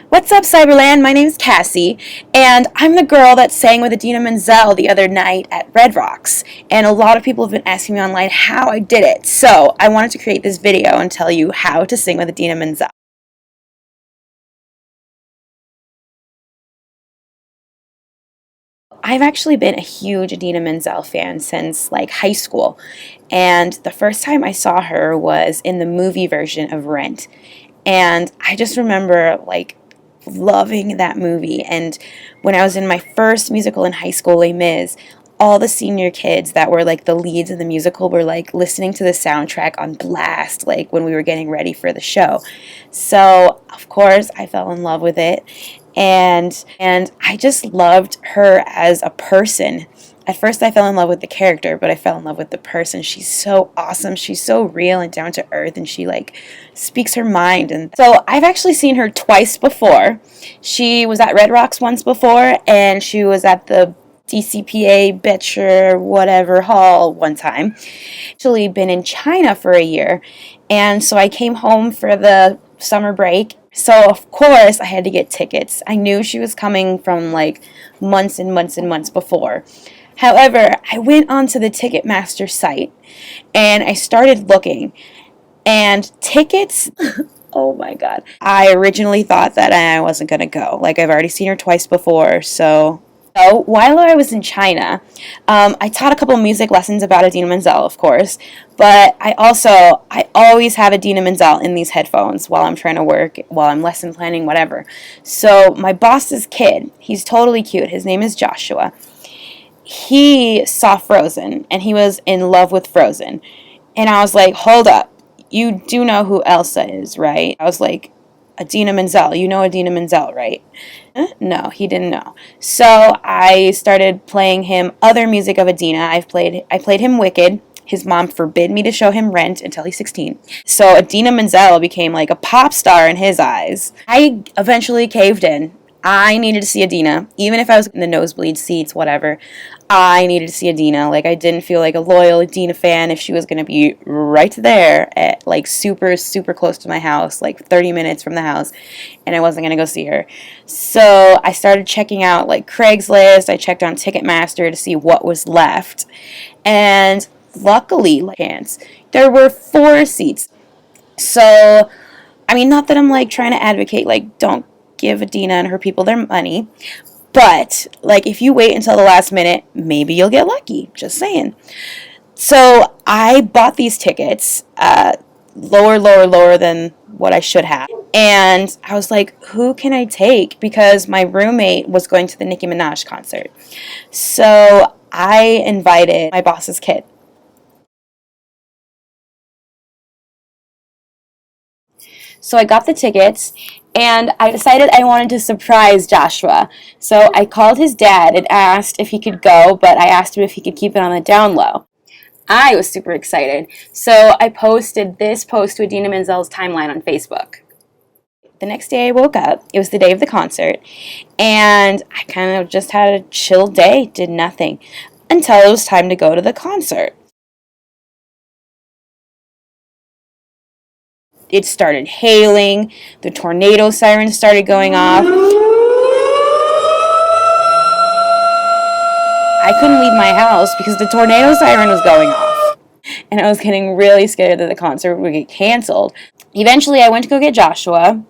What's up, Cyberland? My name's Cassie, and I'm the girl that sang with Idina Menzel the other night at Red Rocks. And a lot of people have been asking me online how I did it. So I wanted to create this video and tell you how to sing with Idina Menzel. I've actually been a huge Idina Menzel fan since like high school, and the first time I saw her was in the movie version of Rent. And I just remember like loving that movie. And when I was in my first musical in high school, Les Mis, all the senior kids that were like the leads in the musical were like listening to the soundtrack on blast, like when we were getting ready for the show. So of course I fell in love with it, and I just loved her as a person. At first I fell in love with the character, but I fell in love with the person. She's so awesome. She's so real and down to earth, and she like speaks her mind. And so I've actually seen her twice before. She was at Red Rocks once before, and she was at the DCPA Betcher whatever hall one time. Actually been in China for a year, and so I came home for the summer break. So of course I had to get tickets. I knew she was coming from like months and months and months before. However, I went onto the Ticketmaster site and I started looking, and tickets, oh my God. I originally thought that I wasn't going to go. Like, I've already seen her twice before. So while I was in China, I taught a couple music lessons about Idina Menzel, of course, but I always have Idina Menzel in these headphones while I'm trying to work, while I'm lesson planning, whatever. So my boss's kid, he's totally cute. His name is Joshua. He saw Frozen and he was in love with Frozen. And I was like, hold up. You do know who Elsa is, right? I was like, Idina Menzel. You know Idina Menzel, right? No, he didn't know. So I started playing him other music of Idina. I played him Wicked. His mom forbid me to show him Rent until he's 16. So Idina Menzel became like a pop star in his eyes. I eventually caved in. I needed to see Idina, even if I was in the nosebleed seats, whatever. I needed to see Idina. Like, I didn't feel like a loyal Idina fan if she was going to be right there at, like, super, super close to my house, like 30 minutes from the house, and I wasn't going to go see her. So I started checking out, like, Craigslist. I checked on Ticketmaster to see what was left, and luckily, like, there were 4 seats. So, I mean, not that I'm, like, trying to advocate, like, don't give Idina and her people their money, but like if you wait until the last minute, maybe you'll get lucky. Just saying. So I bought these tickets lower than what I should have, and I was like, who can I take? Because my roommate was going to the Nicki Minaj concert, so I invited my boss's kid. So I got the tickets, and I decided I wanted to surprise Joshua. So I called his dad and asked if he could go, but I asked him if he could keep it on the down low. I was super excited. So I posted this post to Idina Menzel's timeline on Facebook. The next day I woke up. It was the day of the concert, and I kind of just had a chill day, did nothing, until it was time to go to the concert. It started hailing, the tornado siren started going off. I couldn't leave my house because the tornado siren was going off. And I was getting really scared that the concert would get canceled. Eventually, I went to go get Joshua,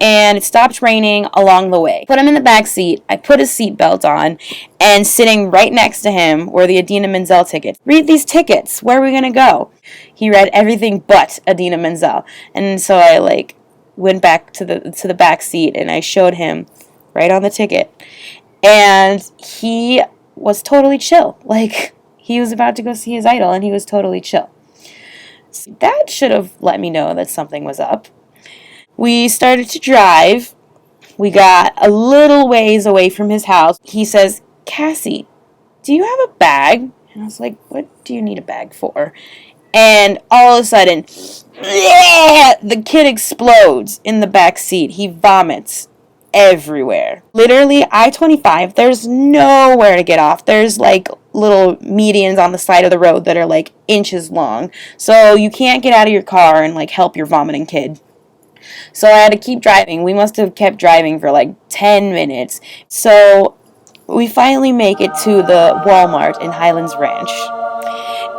and it stopped raining along the way. Put him in the back seat. I put his seatbelt on, and sitting right next to him were the Idina Menzel tickets. Read these tickets. Where are we gonna go? He read everything but Idina Menzel, and so I like went back to the back seat and I showed him right on the ticket, and he was totally chill. Like, he was about to go see his idol, and he was totally chill. So that should have let me know that something was up. We started to drive. We got a little ways away from his house. He says, Cassie, do you have a bag? And I was like, what do you need a bag for? And all of a sudden, the kid explodes in the back seat. He vomits everywhere. Literally, I-25, there's nowhere to get off. There's like little medians on the side of the road that are like inches long. So you can't get out of your car and like help your vomiting kid. So I had to keep driving. We must have kept driving for like 10 minutes. So we finally make it to the Walmart in Highlands Ranch.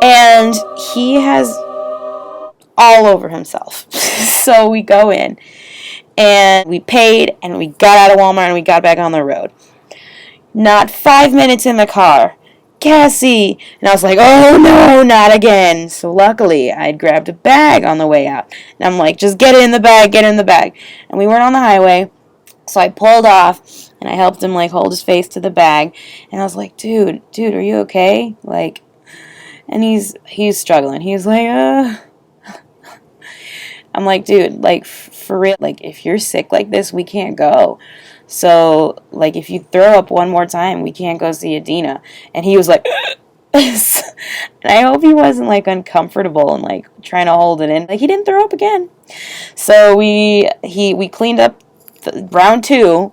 And he has all over himself. So we go in and we paid and we got out of Walmart and we got back on the road. Not 5 minutes in the car. Cassie! And I was like, oh no, not again. So luckily, I'd grabbed a bag on the way out. And I'm like, just get it in the bag, get it in the bag. And we weren't on the highway. So I pulled off and I helped him like hold his face to the bag. And I was like, dude, are you okay? Like, and he's struggling. He's like, I'm like, dude, like, for real, like, if you're sick like this, we can't go. So, like, if you throw up one more time, we can't go see Idina. And he was like, and I hope he wasn't, like, uncomfortable and, like, trying to hold it in. Like, he didn't throw up again. So we cleaned up round 2,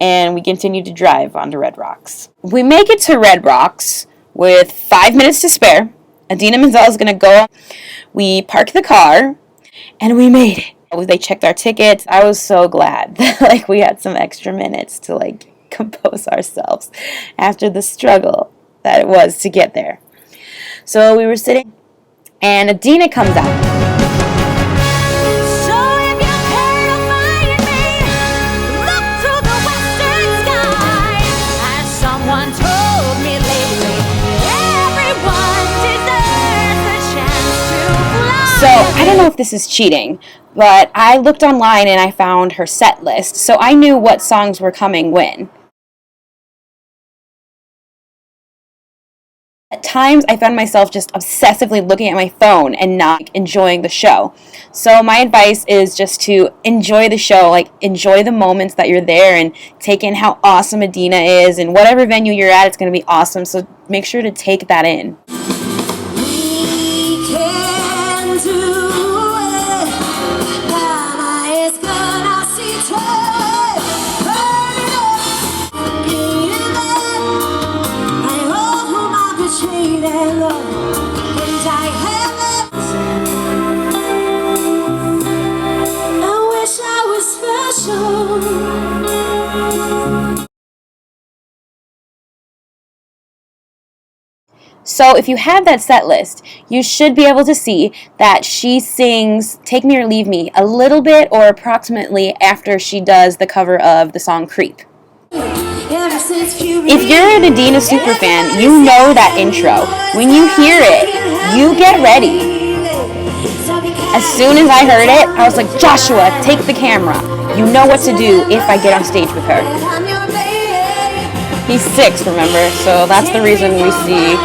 and we continued to drive onto Red Rocks. We make it to Red Rocks with 5 minutes to spare. Idina Menzel is going to go. We park the car, and we made it. They checked our tickets. I was so glad that like we had some extra minutes to like compose ourselves after the struggle that it was to get there. So we were sitting, and Idina comes out. So, I don't know if this is cheating, but I looked online and I found her set list, so I knew what songs were coming when. At times, I found myself just obsessively looking at my phone and not enjoying the show. So my advice is just to enjoy the show, like enjoy the moments that you're there and take in how awesome Idina is, and whatever venue you're at, it's going to be awesome, so make sure to take that in. So if you have that set list, you should be able to see that she sings Take Me or Leave Me a little bit or approximately after she does the cover of the song Creep. If you're an Idina superfan, you know that intro. When you hear it, you get ready. As soon as I heard it, I was like, Joshua, take the camera. You know what to do if I get on stage with her. He's 6, remember? So that's the reason we see...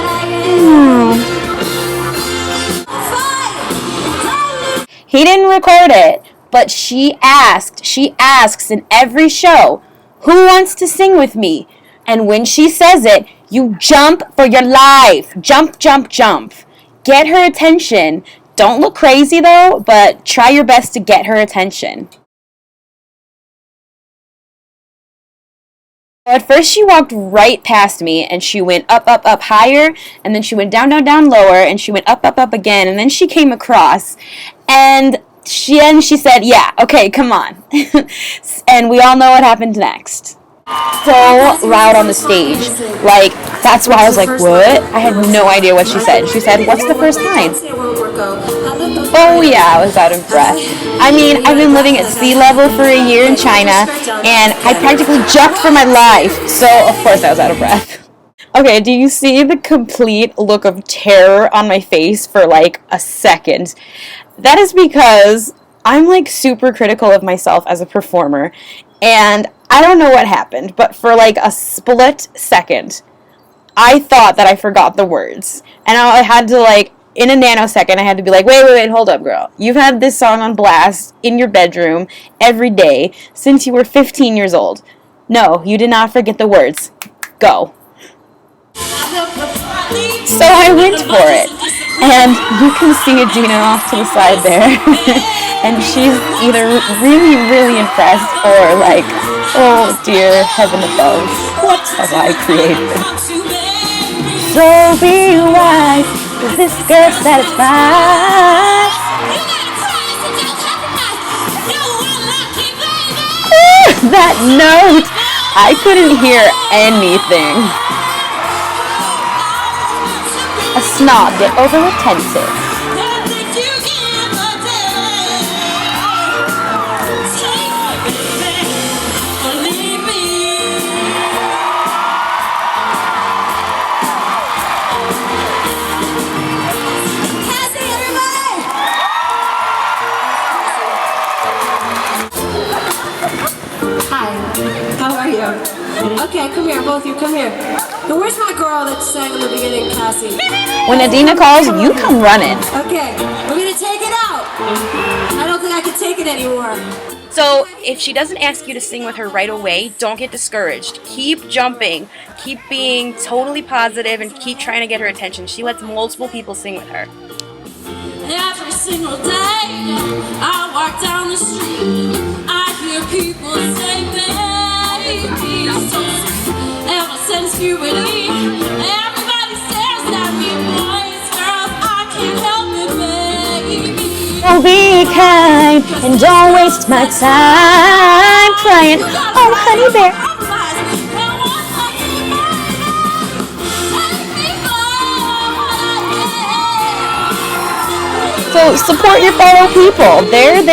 He didn't record it, but she asks in every show, who wants to sing with me? And when she says it, you jump for your life. Jump, jump, jump. Get her attention. Don't look crazy though, but try your best to get her attention. At first she walked right past me and she went up, up, up higher, and then she went down, down, down lower, and she went up, up, up again, and then she came across and she said, yeah, okay, come on. And we all know what happened next. So loud on the stage. Like, that's why I was like, what? I had no idea what she said. She said, what's the first line? Oh yeah, I was out of breath. I mean, I've been living at sea level for a year in China, and I practically jumped for my life, so of course I was out of breath. Okay, do you see the complete look of terror on my face for like a second? That is because I'm like super critical of myself as a performer, and I don't know what happened, but for like a split second, I thought that I forgot the words, and I had to like, in a nanosecond, I had to be like, wait, hold up, girl. You've had this song on blast in your bedroom every day since you were 15 years old. No, you did not forget the words. Go. So I went for it, and you can see Idina off to the side there, and she's either really, really impressed or like, oh dear, heaven above, what have I created? So be wise, 'cause this girl satisfies. That note! I couldn't hear anything. A snob yet over retentive. How are you? Okay, come here, both of you, come here. Now, where's my girl that sang in the beginning, Cassie? When Idina calls, you come running. Okay, we're gonna take it out. I don't think I can take it anymore. So if she doesn't ask you to sing with her right away, don't get discouraged. Keep jumping. Keep being totally positive and keep trying to get her attention. She lets multiple people sing with her. Every single day, I walk down the street, I hear people say, baby, so sweet. Ever since puberty, everybody says that we boys, girls, I can't help it, baby. Don't be kind and don't waste my time crying, oh honey bear. So support your fellow people. They're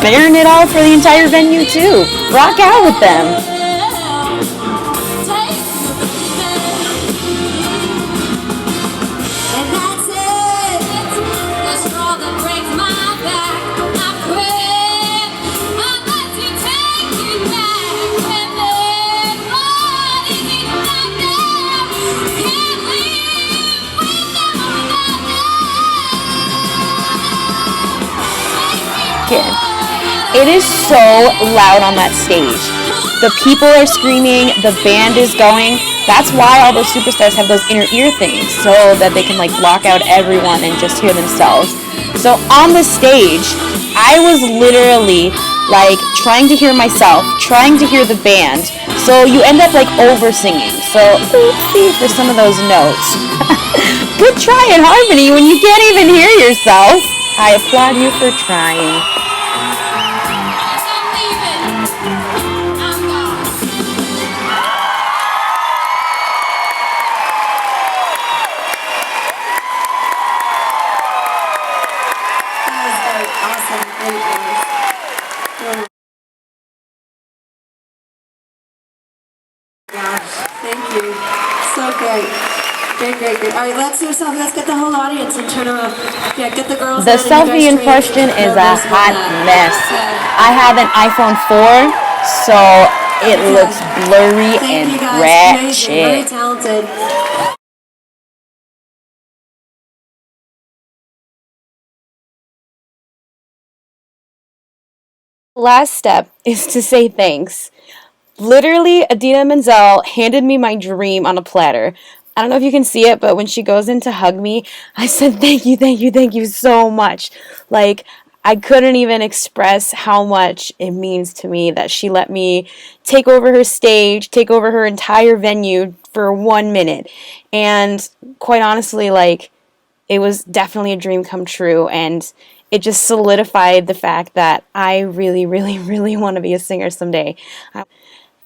bearing it all for the entire venue too. Rock out with them. It is so loud on that stage. The people are screaming, the band is going. That's why all those superstars have those inner ear things, so that they can like block out everyone and just hear themselves. So on the stage, I was literally like trying to hear myself, trying to hear the band. So you end up like over singing. So oopsie for some of those notes. Good try in harmony when you can't even hear yourself. I applaud you for trying. Thank you. So great. Great. All right, let's do something. Let's get the whole audience and turn around. Yeah, get the girls. The selfie in question is a hot mess. I have an iPhone 4, so it looks blurry and ratchet. Very talented. Last step is to say thanks. Literally, Idina Menzel handed me my dream on a platter. I don't know if you can see it, but when she goes in to hug me, I said, thank you so much. Like, I couldn't even express how much it means to me that she let me take over her stage, take over her entire venue for 1 minute. And quite honestly, like, it was definitely a dream come true, and it just solidified the fact that I really want to be a singer someday.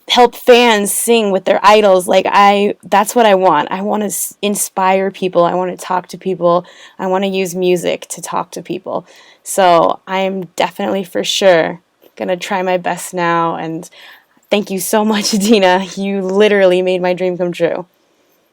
Help fans sing with their idols. That's what I want. I want to inspire people. I want to talk to people. I want to use music to talk to people. So I am definitely for sure gonna try my best now, and thank you so much, Idina. You literally made my dream come true.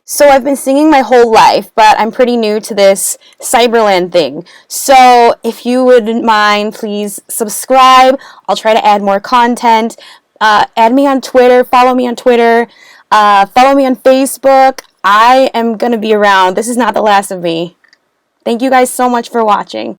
So I've been singing my whole life, but I'm pretty new to this Cyberland thing. So if you wouldn't mind, please subscribe. I'll try to add more content. Add me on Twitter. Follow me on Twitter. Follow me on Facebook. I am going to be around. This is not the last of me. Thank you guys so much for watching.